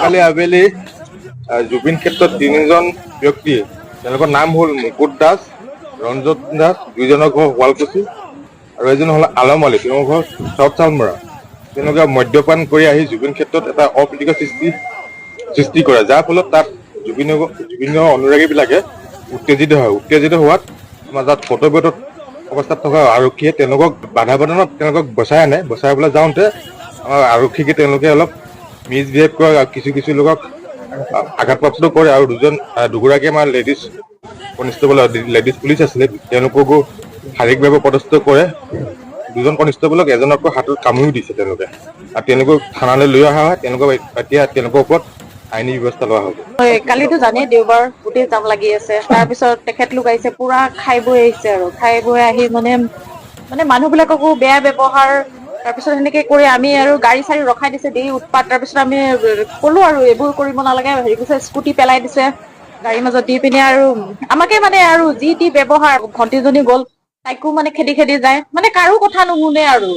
কালি আবেলি জুবিন ক্ষেত্ৰত তিনিজন ব্যক্তি তেওঁলোকৰ নাম হ'ল মুকুট দাস, ৰঞ্জত দাস, দুইজনৰ ঘৰ শুৱালকুছি আৰু এজন হ'ল আলম আলী, তেওঁৰ ঘৰ চাউথ চালমৰা। তেওঁলোকে মদ্যপান কৰি আহি জুবিন ক্ষেত্ৰত এটা অপ্ৰীতিকৰ সৃষ্টি কৰে, যাৰ ফলত তাত জুবিনৰ অনুৰাগীবিলাকে উত্তেজিত হয়। উত্তেজিত হোৱাত আমাৰ তাত কৰ্তব্যৰত অৱস্থাত থকা আৰক্ষীয়ে তেওঁলোকক বাধা প্ৰদানত তেওঁলোকক বচাই আনে। বচাই পেলাই যাওঁতে আমাৰ আৰক্ষীকে তেওঁলোকে অলপ মিছবিহেভ কৰে আৰু কিছু লোকক আঘাতপ্ৰাপ্ত কৰে আৰু দুগৰাকী আমাৰ লেডিজ পুলিচ আছিলে, তেওঁলোককো শাৰীৰিকভাৱে পদস্থ কৰে। দুজন কনিষ্টেবলক এজনকৈ হাতত কামুৰিও দিছে তেওঁলোকে, আৰু তেওঁলোকক থানালৈ লৈ অহা হয়। তেওঁলোকৰ ওপৰত আইনী ব্যৱস্থা লোৱা হ'ব। কালিতো জানেই দেওবাৰ, গোটেই জাম লাগি আছে। তাৰপিছত তেখেতলোক আহিছে, পুৰা খাই বৈ আহিছে আৰু খাই বৈ আহি মানে মানুহবিলাককো বেয়া ব্যৱহাৰ, তাৰপিছত সেনেকে কৰি আমি আৰু গাড়ী চাড়ী ৰখাই দিছে, দেৰি উৎপাত। তাৰপিছত আমি ক'লো আৰু এইবোৰ কৰিব নালাগে, হেৰি কৰিছে, স্কুটি পেলাই দিছে গাড়ীৰ মাজত দি পিনে আৰু আমাকে আৰু যি টি ব্যৱহাৰ। ভণ্টিজনী গ'ল, তাইকো খেদি যায়, কাৰো কথা নুশুনে আৰু।